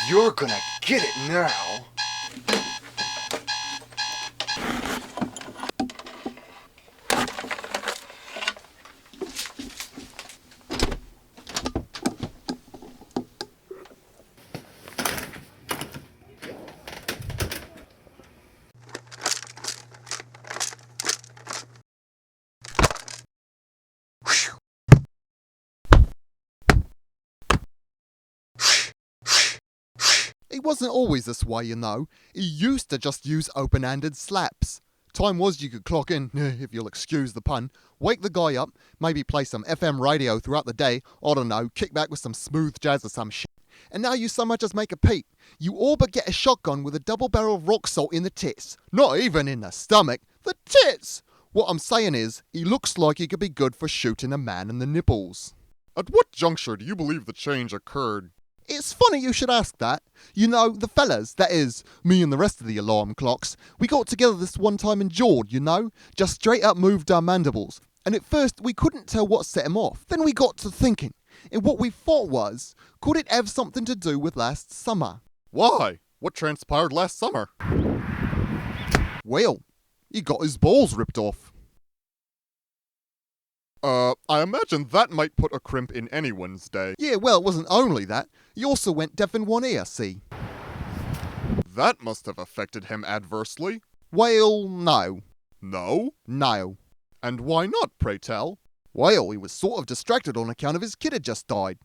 You're gonna get it now. He wasn't always this way, you know. He used to just use open-handed slaps. Time was you could clock in, if you'll excuse the pun, wake the guy up, maybe play some FM radio throughout the day, I don't know, kick back with some smooth jazz or some shit. And now you so much as make a peep. You all but get a shotgun with a double barrel of rock salt in the tits. Not even in the stomach, the tits! What I'm saying is, he looks like he could be good for shooting a man in the nipples. At what juncture do you believe the change occurred? It's funny you should ask that. You know, the fellas, that is, me and the rest of the alarm clocks, we got together this one time and jawed, you know? Just straight up moved our mandibles. And at first, we couldn't tell what set him off. Then we got to thinking. And what we thought was, could it have something to do with last summer? Why? What transpired last summer? Well, he got his balls ripped off. I imagine that might put a crimp in anyone's day. Yeah, well, it wasn't only that. He also went deaf in one ear, see? That must have affected him adversely. Well, no. No? No. And why not, pray tell? Well, he was sort of distracted on account of his kid had just died.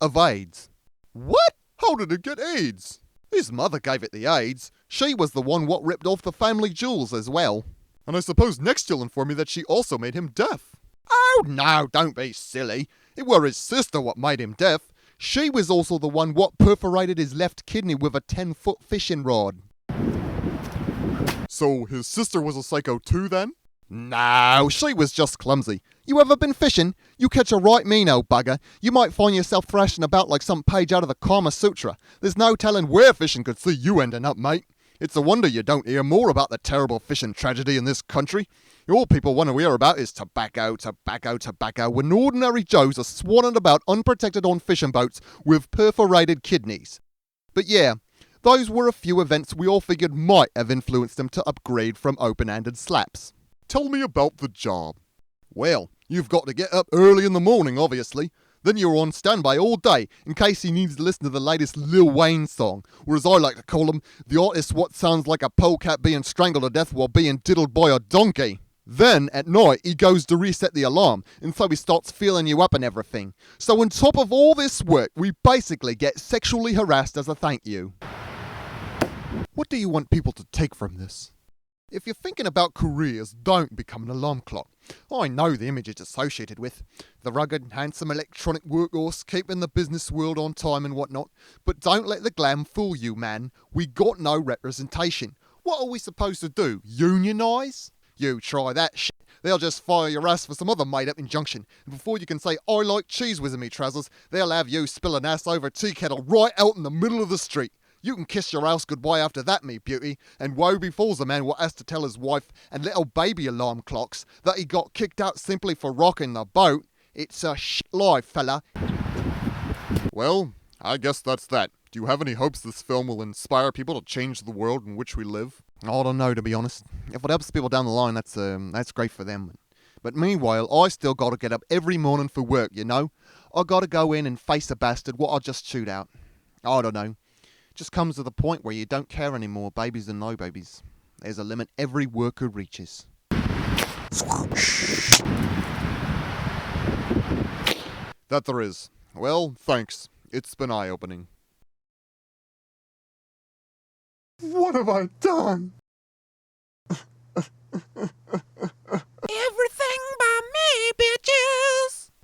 Of AIDS. What? How did it get AIDS? His mother gave it the AIDS. She was the one what ripped off the family jewels as well. And I suppose next you'll inform me that she also made him deaf. Oh, no, don't be silly. It were his sister what made him deaf. She was also the one what perforated his left kidney with a 10-foot fishing rod. So his sister was a psycho too then? No, she was just clumsy. You ever been fishing? You catch a right mean old bugger, you might find yourself thrashing about like some page out of the Kama Sutra. There's no telling where fishing could see you ending up, mate. It's a wonder you don't hear more about the terrible fishing tragedy in this country. All people want to hear about is tobacco, tobacco, tobacco, when ordinary Joes are swanning about unprotected on fishing boats with perforated kidneys. But yeah, those were a few events we all figured might have influenced them to upgrade from open-handed slaps. Tell me about the job. Well, you've got to get up early in the morning, obviously. Then you're on standby all day, in case he needs to listen to the latest Lil Wayne song, or as I like to call him, the artist what sounds like a polecat being strangled to death while being diddled by a donkey. Then, at night, he goes to reset the alarm, and so he starts feeling you up and everything. So on top of all this work, we basically get sexually harassed as a thank you. What do you want people to take from this? If you're thinking about careers, don't become an alarm clock. I know the image it's associated with. The rugged, handsome electronic workhorse keeping the business world on time and whatnot. But don't let the glam fool you, man. We got no representation. What are we supposed to do? Unionise? You try that shit. They'll just fire your ass for some other made-up injunction. And before you can say, I like cheese whiz in me trousers, they'll have you spill an ass over a tea kettle right out in the middle of the street. You can kiss your house goodbye after that, me beauty, and woe befalls the man what has to tell his wife and little baby alarm clocks that he got kicked out simply for rocking the boat. It's a shit life, fella. Well, I guess that's that. Do you have any hopes this film will inspire people to change the world in which we live? I don't know, to be honest. If it helps people down the line, that's great for them. But meanwhile, I still gotta get up every morning for work, you know? I gotta go in and face a bastard what I just chewed out. I don't know. Just comes to the point where you don't care anymore, babies and no babies. There's a limit every worker reaches. That there is. Well, thanks. It's been eye-opening. What have I done? Everything by me, bitches!